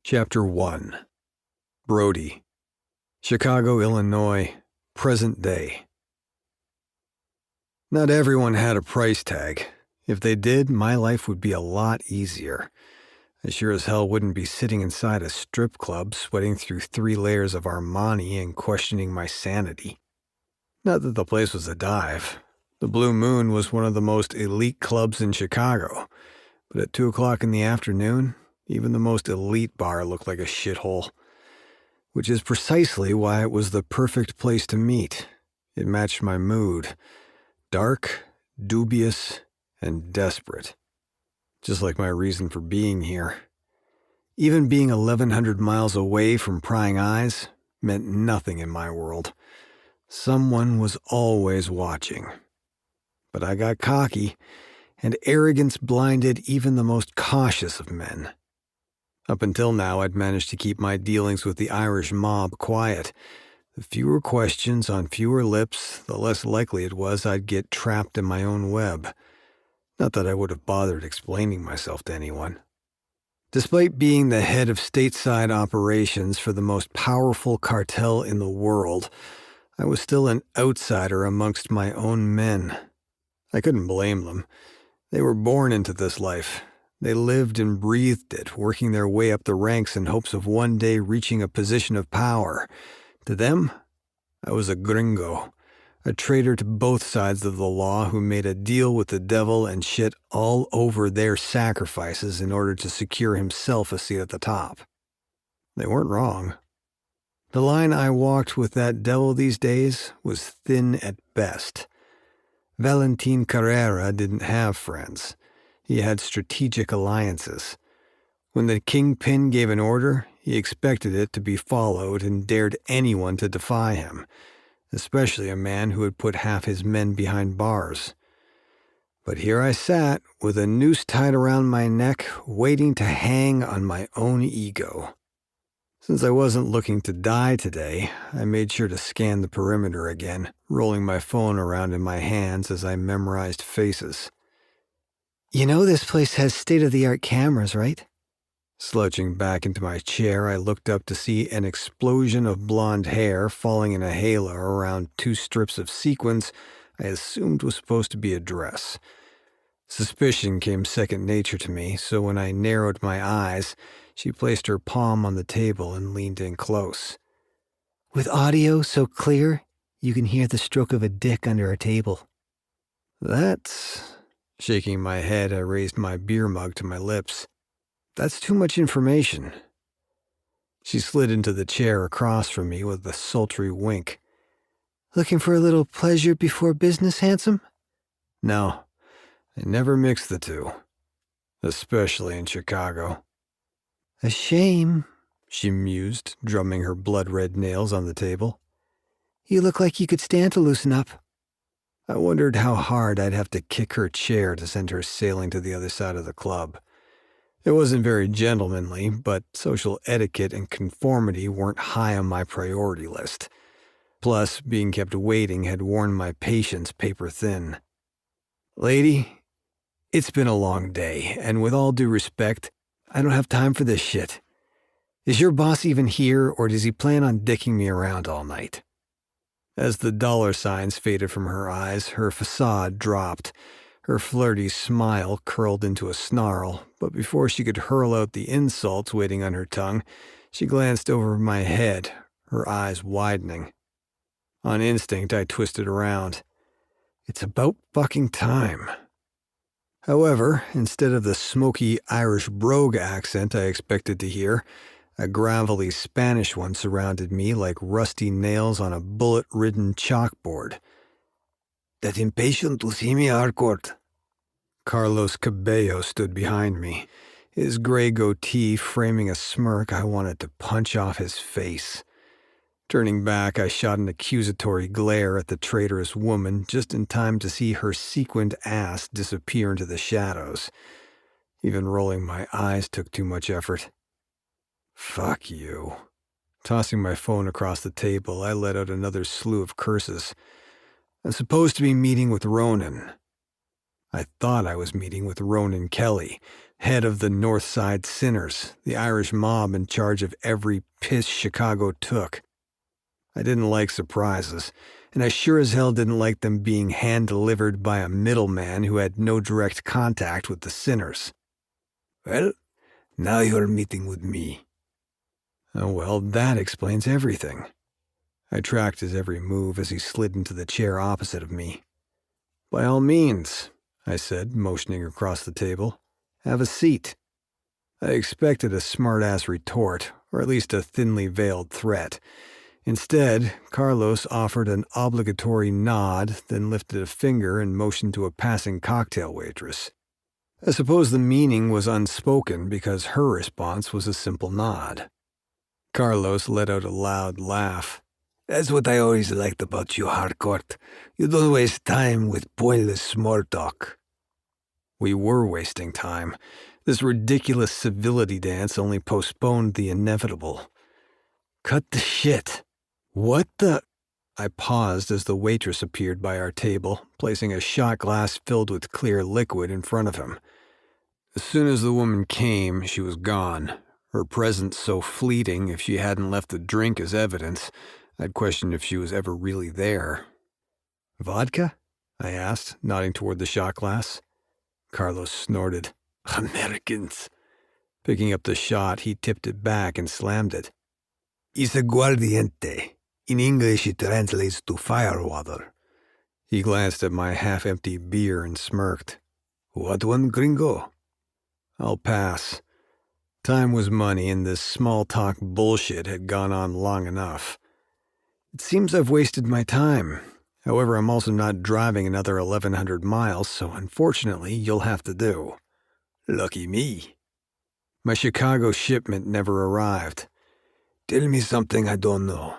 Chapter 1. Brody. Chicago, Illinois, present day. Not everyone had a price tag. If they did, my life would be a lot easier. I sure as hell wouldn't be sitting inside a strip club, sweating through 3 layers of Armani and questioning my sanity. Not that the place was a dive. The Blue Moon was one of the most elite clubs in Chicago, but at 2 o'clock in the afternoon, even the most elite bar looked like a shithole. Which is precisely why it was the perfect place to meet. It matched my mood. Dark, dubious, and desperate. Just like my reason for being here. Even being 1,100 miles away from prying eyes meant nothing in my world. Someone was always watching. But I got cocky, and arrogance blinded even the most cautious of men. Up until now, I'd managed to keep my dealings with the Irish mob quiet. The fewer questions on fewer lips, the less likely it was I'd get trapped in my own web. Not that I would have bothered explaining myself to anyone. Despite being the head of stateside operations for the most powerful cartel in the world, I was still an outsider amongst my own men. I couldn't blame them. They were born into this life. They lived and breathed it, working their way up the ranks in hopes of one day reaching a position of power. To them, I was a gringo, a traitor to both sides of the law who made a deal with the devil and shit all over their sacrifices in order to secure himself a seat at the top. They weren't wrong. The line I walked with that devil these days was thin at best. Valentin Carrera didn't have friends. He had strategic alliances. When the kingpin gave an order, he expected it to be followed and dared anyone to defy him, especially a man who had put half his men behind bars. But here I sat, with a noose tied around my neck, waiting to hang on my own ego. Since I wasn't looking to die today, I made sure to scan the perimeter again, rolling my phone around in my hands as I memorized faces. You know this place has state-of-the-art cameras, right? Slouching back into my chair, I looked up to see an explosion of blonde hair falling in a halo around 2 strips of sequins I assumed was supposed to be a dress. Suspicion came second nature to me, so when I narrowed my eyes, she placed her palm on the table and leaned in close. With audio so clear, you can hear the stroke of a dick under a table. That's... Shaking my head, I raised my beer mug to my lips. That's too much information. She slid into the chair across from me with a sultry wink. Looking for a little pleasure before business, handsome? No, I never mix the two. Especially in Chicago. A shame, she mused, drumming her blood-red nails on the table. You look like you could stand to loosen up. I wondered how hard I'd have to kick her chair to send her sailing to the other side of the club. It wasn't very gentlemanly, but social etiquette and conformity weren't high on my priority list. Plus, being kept waiting had worn my patience paper thin. Lady, it's been a long day, and with all due respect, I don't have time for this shit. Is your boss even here, or does he plan on dicking me around all night? As the dollar signs faded from her eyes, her facade dropped. Her flirty smile curled into a snarl, but before she could hurl out the insults waiting on her tongue, she glanced over my head, her eyes widening. On instinct, I twisted around. It's about fucking time. However, instead of the smoky Irish brogue accent I expected to hear, a gravelly Spanish one surrounded me like rusty nails on a bullet-ridden chalkboard. That impatient to see me, Harcourt. Carlos Cabello stood behind me, his gray goatee framing a smirk I wanted to punch off his face. Turning back, I shot an accusatory glare at the traitorous woman just in time to see her sequined ass disappear into the shadows. Even rolling my eyes took too much effort. Fuck you. Tossing my phone across the table, I let out another slew of curses. I'm supposed to be meeting with Ronan. I thought I was meeting with Ronan Kelly, Head of the North Side Sinners, the Irish mob in charge of every piss Chicago took. I didn't like surprises, and I sure as hell didn't like them being hand-delivered by a middleman who had no direct contact with the sinners. Well, now you're meeting with me. Oh, well, that explains everything. I tracked his every move as he slid into the chair opposite of me. By all means, I said, motioning across the table. Have a seat. I expected a smart-ass retort, or at least a thinly veiled threat. Instead, Carlos offered an obligatory nod, then lifted a finger and motioned to a passing cocktail waitress. I suppose the meaning was unspoken because her response was a simple nod. Carlos let out a loud laugh. That's what I always liked about you, Harcourt. You don't waste time with pointless small talk. We were wasting time. This ridiculous civility dance only postponed the inevitable. Cut the shit. What the? I paused as the waitress appeared by our table, placing a shot glass filled with clear liquid in front of him. As soon as the woman came, she was gone. Her presence so fleeting, if she hadn't left the drink as evidence, I'd question if she was ever really there. Vodka? I asked, nodding toward the shot glass. Carlos snorted. Americans. Picking up the shot, he tipped it back and slammed it. It's aguardiente. In English, it translates to firewater. He glanced at my half-empty beer and smirked. What one, gringo? I'll pass. Time was money, and this small-talk bullshit had gone on long enough. It seems I've wasted my time. However, I'm also not driving another 1,100 miles, so unfortunately, you'll have to do. Lucky me. My Chicago shipment never arrived. Tell me something I don't know.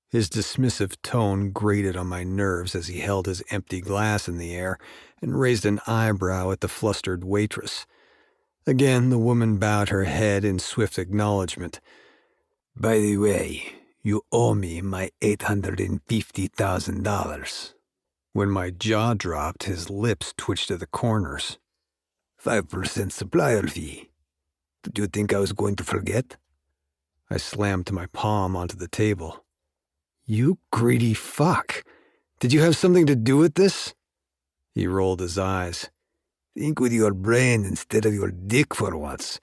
His dismissive tone grated on my nerves as he held his empty glass in the air and raised an eyebrow at the flustered waitress. Again, the woman bowed her head in swift acknowledgement. By the way, you owe me my $850,000. When my jaw dropped, his lips twitched at the corners. 5% supplier fee. Did you think I was going to forget? I slammed my palm onto the table. You greedy fuck. Did you have something to do with this? He rolled his eyes. Think with your brain instead of your dick for once.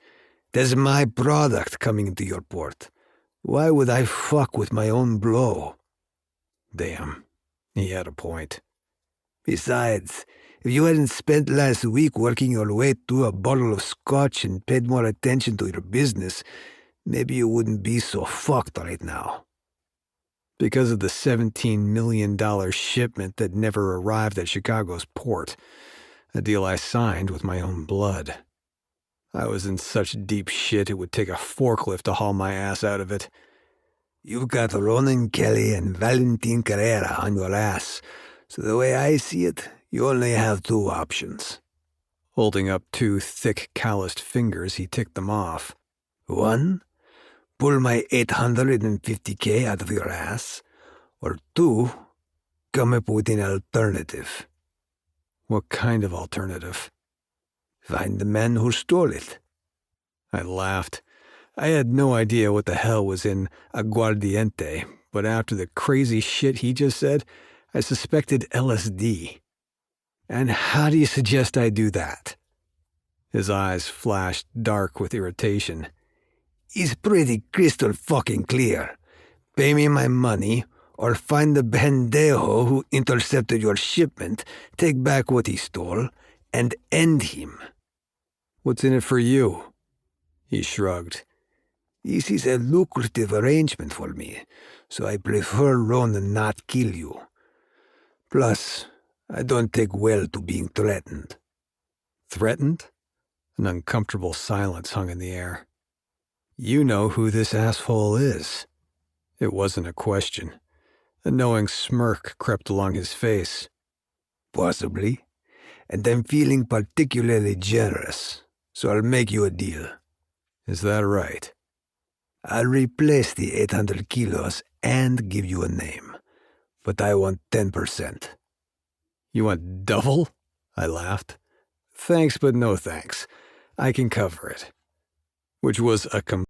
That's my product coming into your port. Why would I fuck with my own blow? Damn, he had a point. Besides, if you hadn't spent last week working your way through a bottle of scotch and paid more attention to your business, maybe you wouldn't be so fucked right now. Because of the $17 million shipment that never arrived at Chicago's port, a deal I signed with my own blood. I was in such deep shit it would take a forklift to haul my ass out of it. You've got Ronan Kelly and Valentin Carrera on your ass, so the way I see it, you only have two options. Holding up two thick, calloused fingers, he ticked them off. One, pull my $850K out of your ass, or two, come up with an alternative. What kind of alternative? Find the man who stole it. I laughed. I had no idea what the hell was in aguardiente, but after the crazy shit he just said, I suspected LSD. And how do you suggest I do that? His eyes flashed dark with irritation. It's pretty crystal fucking clear. Pay me my money, or find the pendejo who intercepted your shipment, take back what he stole, and end him. What's in it for you? He shrugged. This is a lucrative arrangement for me, so I prefer Ronan not kill you. Plus, I don't take well to being threatened. Threatened? An uncomfortable silence hung in the air. You know who this asshole is. It wasn't a question. A knowing smirk crept along his face. Possibly. And I'm feeling particularly generous, so I'll make you a deal. Is that right? I'll replace the 800 kilos and give you a name, but I want 10%. You want double? I laughed. Thanks, but no thanks. I can cover it. Which was a